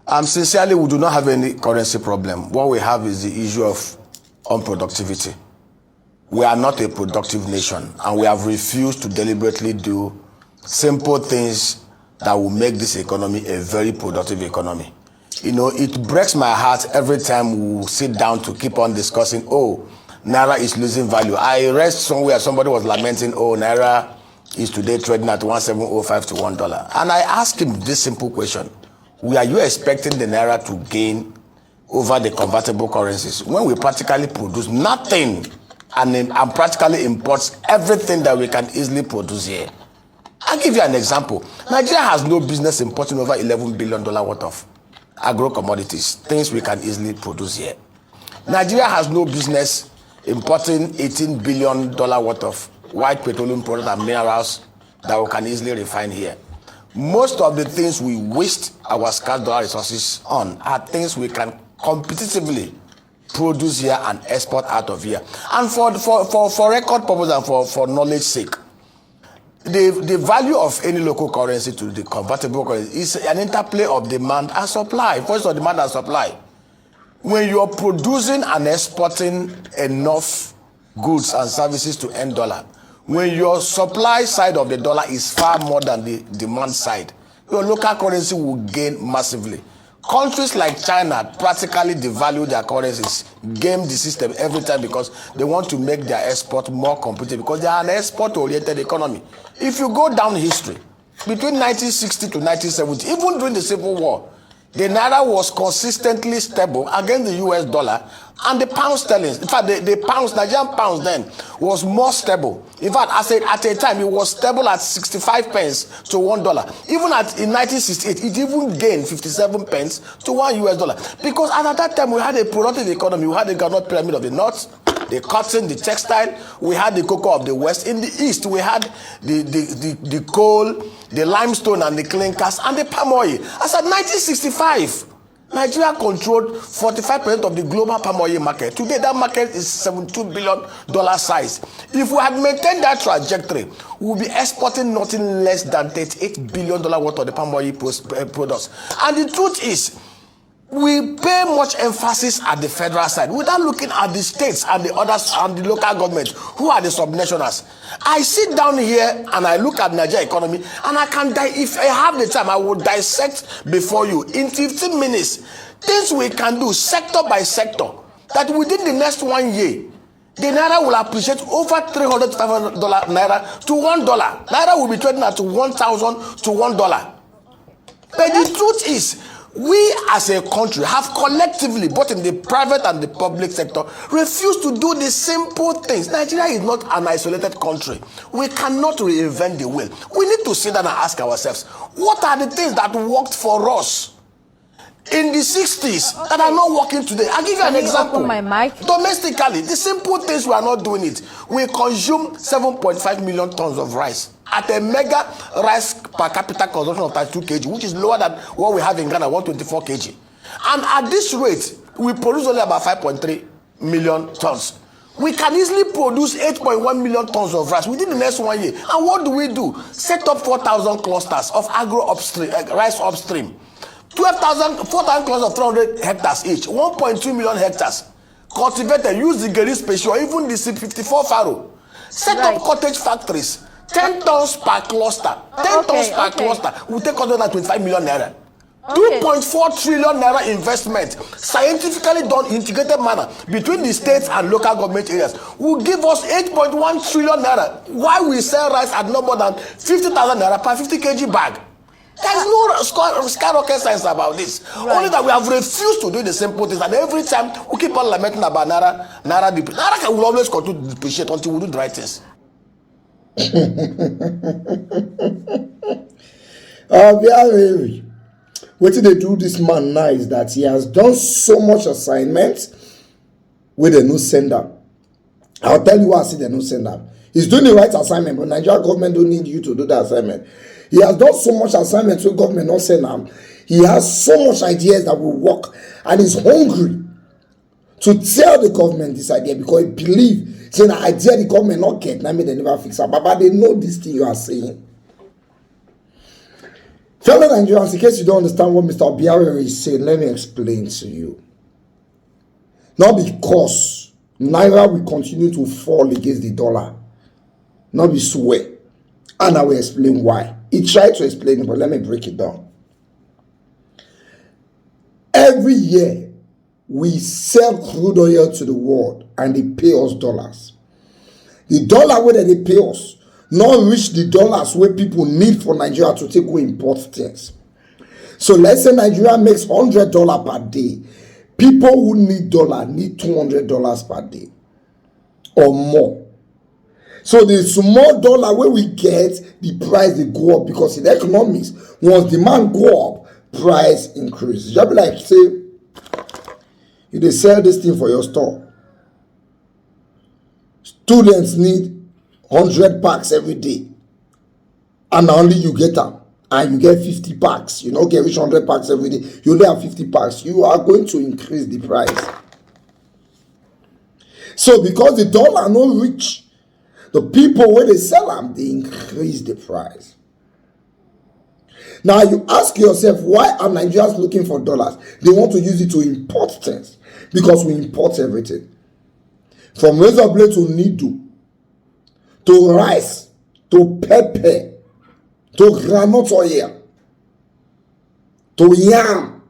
Sincerely, we do not have any currency problem. What we have is the issue of unproductivity. We are not a productive nation, and we have refused to deliberately do simple things that will make this economy a very productive economy. You know, it breaks my heart every time we sit down to keep on discussing, oh, Naira is losing value. I read somewhere somebody was lamenting, oh, Naira is today trading at 1705 to $1. And I asked him this simple question. Are you expecting the Naira to gain over the convertible currencies when we practically produce nothing and practically imports everything that we can easily produce here? I'll give you an example. Nigeria has no business importing over $11 billion worth of agro commodities, things we can easily produce here. Nigeria has no business importing $18 billion worth of white petroleum products and minerals that we can easily refine here. Most of the things we waste our scarce dollar resources on are things we can competitively produce here and export out of here. And for record purpose and for knowledge sake, the value of any local currency to the convertible currency is an interplay of demand and supply. First of demand and supply. When you're producing and exporting enough goods and services to earn dollar, when your supply side of the dollar is far more than the demand side, your local currency will gain massively. Countries like China practically devalue their currencies, game the system every time because they want to make their export more competitive because they are an export-oriented economy. If you go down history, between 1960 to 1970, even during the Civil War, the Naira was consistently stable against the US dollar and the pound sterling. In fact, the pounds, Nigerian pounds then, was more stable. In fact, at a time, it was stable at 65 pence to $1. Even in 1968, it even gained 57 pence to $1 Because at that time, we had a productive economy. We had the Granite Pyramid of the North, the cotton, the textile. We had the cocoa of the West. In the East, we had the coal, the limestone and the clinkers, and the palm oil. As at 1965, Nigeria controlled 45% of the global palm oil market. Today, that market is $72 billion size. If we had maintained that trajectory, we will be exporting nothing less than $38 billion worth of the palm oil products. And the truth is, we pay much emphasis at the federal side without looking at the states and the others and the local government who are the subnationals. I sit down here and I look at the Nigeria economy and I can if I have the time, I will dissect before you in 15 minutes things we can do sector by sector that within the next 1 year, the Naira will appreciate over $300 to $500 Naira to $1. Naira will be trading at $1,000 to $1. But the truth is, we as a country have collectively, both in the private and the public sector, refused to do the simple things. Nigeria is not an isolated country. We cannot reinvent the wheel. We need to sit down and ask ourselves, what are the things that worked for us in the 60s that are not working today? I'll give you an example. Open my mic? Domestically, the simple things, we are not doing it. We consume 7.5 million tons of rice at a mega rice per capita consumption of 32 kg, which is lower than what we have in Ghana, 124 kg. And at this rate, we produce only about 5.3 million tons. We can easily produce 8.1 million tons of rice within the next 1 year. And what do? Set up 4,000 clusters of rice upstream. 4,000 clusters of 300 hectares each, 1.2 million hectares. Cultivated, use the Geri species or even the C54 farrow. Set up cottage factories. 10 tons per cluster. 10 tons per cluster will take 125 million naira. 2.4 trillion naira investment, scientifically done, integrated manner between the states and local government areas will give us 8.1 trillion naira. Why we sell rice at no more than 50,000 naira per 50 kg bag? There is no skyrocket science about this. Right. Only that we have refused to do the simple things, and every time we keep on lamenting about Naira will always continue to depreciate until we do the right things. What they do this man now is that he has done so much assignment with a no sender. I'll tell you why I see the no sender. He's doing the right assignment, but Nigeria government don't need you to do the assignment. He has done so much assignment so government not send him. He has so much ideas that will work, and he's hungry to tell the government this idea because he believes saying the idea the government not get, now they never fix it. But they know this thing you are saying. Fellow Nigerians, in case you don't understand what Mr. Obiara is saying, let me explain to you. Not because Naira will continue to fall against the dollar. Not be swear. And I will explain why. He tried to explain it, but let me break it down. Every year, we sell crude oil to the world and they pay us dollars. The dollar where they pay us not reach the dollars where people need for Nigeria to take away import things. So let's say Nigeria makes $100 per day. People who need dollar need $200 per day or more. So the small dollar where we get, the price they go up, because in economics, once demand go up, price increase. Just be like say, if they sell this thing for your store, students need 100 packs every day, and only you get them, and you get 50 packs. You don't get reach 100 packs every day. You only have 50 packs. You are going to increase the price. So because the dollar no reach, the people where they sell them, they increase the price. Now you ask yourself, why are Nigerians looking for dollars? They want to use it to import things, because we import everything. From razor blade to needle, to rice, to pepper, to groundnut oil, to yam.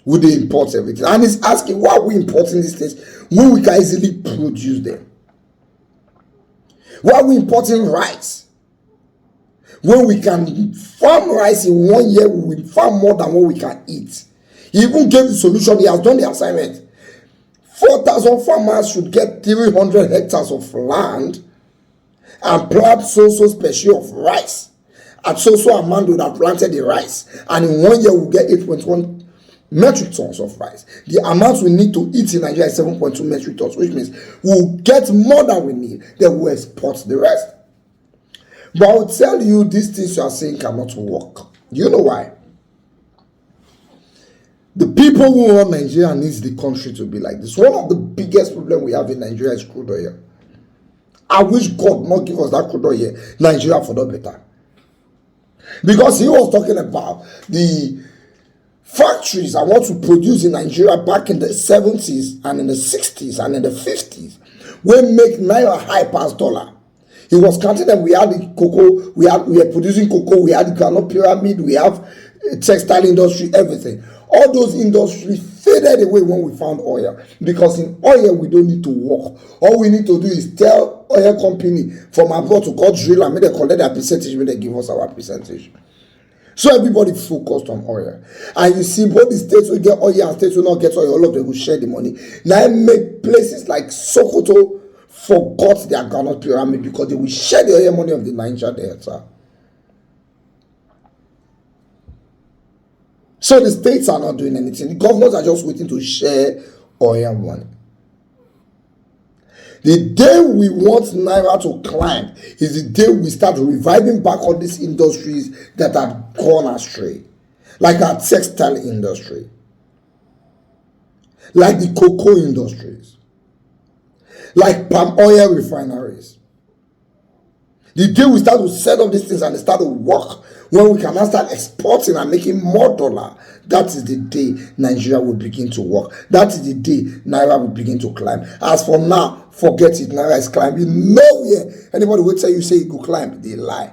We dey import everything. And it's asking, why are we importing these things when we can easily produce them? Why are we importing rice when we can farm rice in 1 year? We will farm more than what we can eat. He even gave the solution. He has done the assignment. 4,000 farmers should get 300 hectares of land and plant so special of rice. At so amount would have planted the rice, and in 1 year we'll get 8.1 metric tons of rice. The amount we need to eat in Nigeria is 7.2 metric tons, which means we'll get more than we need, then we'll export the rest. But I will tell you, these things you are saying cannot work. Do you know why? The people who run Nigeria needs the country to be like this. One of the biggest problems we have in Nigeria is crude oil. I wish God not give us that crude oil, Nigeria for no better. Because he was talking about the factories I want to produce in Nigeria back in the 70s and in the 60s and in the 50s, we make Naira high past dollar. He was counting them. We had the cocoa, we are producing cocoa, we had the groundnut pyramid, we have textile industry, everything. All those industries faded away when we found oil, because in oil we don't need to work. All we need to do is tell oil company from abroad to go drill and make them collect their percentage, make them give us our percentage. So everybody focused on oil. And you see both the states will get oil and states will not get oil, all of them will share the money. Now make places like Sokoto forgot their groundnut pyramid because they will share the oil money of the Niger Delta. So the states are not doing anything. The governors are just waiting to share oil money. The day we want Naira to climb is the day we start reviving back all these industries that have gone astray. Like our textile industry. Like the cocoa industries. Like palm oil refineries. The day we start to set up these things and they start to work, when we can now start exporting and making more dollar, that is the day Nigeria will begin to work. That is the day Naira will begin to climb. As for now, forget it. Naira is climbing nowhere. Anybody will tell you say it could climb, they lie.